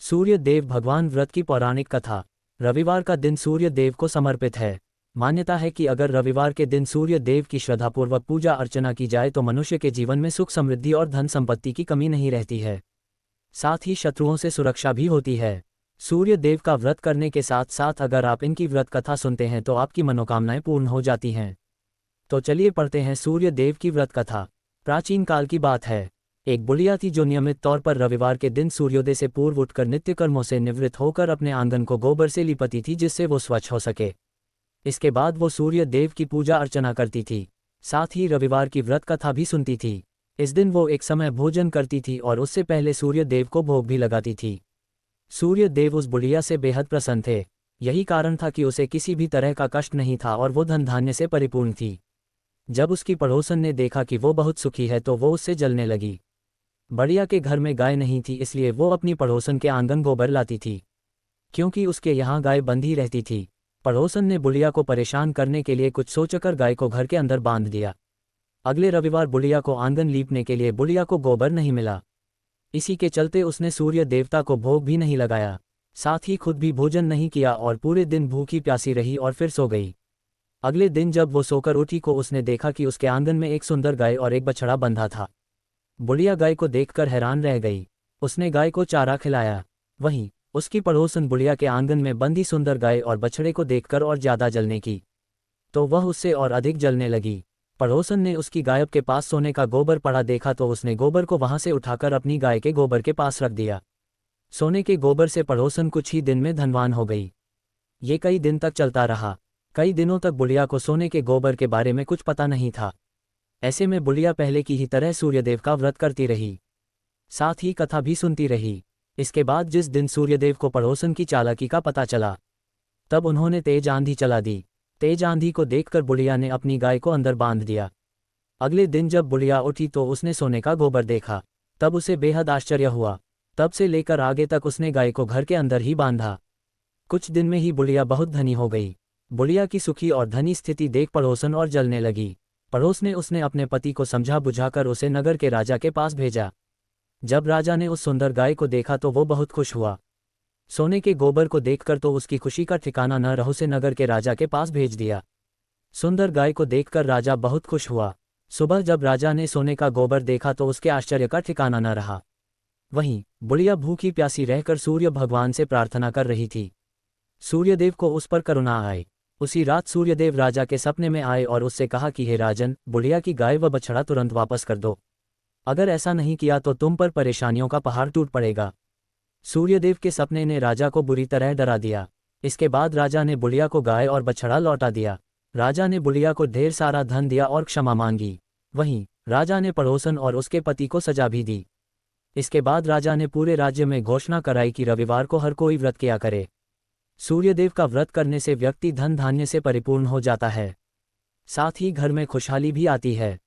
सूर्य देव भगवान व्रत की पौराणिक कथा। रविवार का दिन सूर्य देव को समर्पित है। मान्यता है कि अगर रविवार के दिन सूर्य देव की श्रद्धापूर्वक पूजा अर्चना की जाए तो मनुष्य के जीवन में सुख समृद्धि और धन संपत्ति की कमी नहीं रहती है। साथ ही शत्रुओं से सुरक्षा भी होती है। सूर्य देव का व्रत करने के साथ साथ अगर आप इनकी व्रत कथा सुनते हैं तो आपकी मनोकामनाएं पूर्ण हो जाती हैं। तो चलिए पढ़ते हैं सूर्य देव की व्रत कथा। प्राचीन काल की बात है। एक बुढ़िया थी जो नियमित तौर पर रविवार के दिन सूर्योदय से पूर्व उठकर नित्य कर्मों से निवृत्त होकर अपने आंगन को गोबर से लिपती थी जिससे वो स्वच्छ हो सके। इसके बाद वो सूर्य देव की पूजा अर्चना करती थी। साथ ही रविवार की व्रत कथा भी सुनती थी। इस दिन वो एक समय भोजन करती थी और उससे पहले सूर्य देव को भोग भी लगाती थी। सूर्य देव उस बुढ़िया से बेहद प्रसन्न थे। यही कारण था कि उसे किसी भी तरह का कष्ट नहीं था और वो धन धान्य से परिपूर्ण थी। जब उसकी पड़ोसन ने देखा कि वो बहुत सुखी है तो वो उससे जलने लगी। बढ़िया के घर में गाय नहीं थी इसलिए वो अपनी पड़ोसन के आंगन गोबर लाती थी। क्योंकि उसके यहाँ गाय बंधी रहती थी, पड़ोसन ने बुढ़िया को परेशान करने के लिए कुछ सोचकर गाय को घर के अंदर बांध दिया। अगले रविवार बुढ़िया को आंगन लीपने के लिए बुढ़िया को गोबर नहीं मिला। इसी के चलते उसने सूर्य देवता को भोग भी नहीं लगाया, साथ ही खुद भी भोजन नहीं किया और पूरे दिन भूखी प्यासी रही और फिर सो गई। अगले दिन जब वो सोकर उठी को उसने देखा कि उसके आंगन में एक सुंदर गाय और एक बछड़ा बंधा था। बुढ़िया गाय को देखकर हैरान रह गई। उसने गाय को चारा खिलाया। वहीं उसकी पड़ोसन बुढ़िया के आंगन में बंधी सुंदर गाय और बछड़े को देखकर और ज्यादा जलने की तो वह उससे और अधिक जलने लगी। पड़ोसन ने उसकी गाय के पास सोने का गोबर पड़ा देखा तो उसने गोबर को वहां से उठाकर अपनी गाय के गोबर के पास रख दिया। सोने के गोबर से पड़ोसन कुछ ही दिन में धनवान हो गई। ये कई दिन तक चलता रहा। कई दिनों तक बुढ़िया को सोने के गोबर के बारे में कुछ पता नहीं था। ऐसे में बुढ़िया पहले की ही तरह सूर्यदेव का व्रत करती रही, साथ ही कथा भी सुनती रही। इसके बाद जिस दिन सूर्यदेव को पड़ोसन की चालाकी का पता चला तब उन्होंने तेज आंधी चला दी। तेज आंधी को देखकर बुढ़िया ने अपनी गाय को अंदर बांध दिया। अगले दिन जब बुढ़िया उठी तो उसने सोने का गोबर देखा, तब उसे बेहद आश्चर्य हुआ। तब से लेकर आगे तक उसने गाय को घर के अंदर ही बांधा। कुछ दिन में ही बुढ़िया बहुत धनी हो गई। बुढ़िया की सुखी और धनी स्थिति देख पड़ोसन और जलने लगी। पड़ोस ने उसने अपने पति को समझा बुझाकर उसे नगर के राजा के पास भेजा। जब राजा ने उस सुंदर गाय को देखा तो वो बहुत खुश हुआ। सोने के गोबर को देखकर तो उसकी खुशी का ठिकाना न रहा, उसे नगर के राजा के पास भेज दिया। सुंदर गाय को देखकर राजा बहुत खुश हुआ। सुबह जब राजा ने सोने का गोबर देखा तो उसके आश्चर्य का ठिकाना न रहा। वहीं बुढ़िया भूखी प्यासी रहकर सूर्य भगवान से प्रार्थना कर रही थी। सूर्यदेव को उस पर करुणा आए। उसी रात सूर्यदेव राजा के सपने में आए और उससे कहा कि हे राजन, बुढ़िया की गाय व बछड़ा तुरंत वापस कर दो। अगर ऐसा नहीं किया तो तुम पर परेशानियों का पहाड़ टूट पड़ेगा। सूर्यदेव के सपने ने राजा को बुरी तरह डरा दिया। इसके बाद राजा ने बुढ़िया को गाय और बछड़ा लौटा दिया। राजा ने बुढ़िया को ढेर सारा धन दिया और क्षमा मांगी। वहीं राजा ने पड़ोसन और उसके पति को सजा भी दी। इसके बाद राजा ने पूरे राज्य में घोषणा कराई कि रविवार को हर कोई व्रत किया करे। सूर्यदेव का व्रत करने से व्यक्ति धन धान्य से परिपूर्ण हो जाता है, साथ ही घर में खुशहाली भी आती है।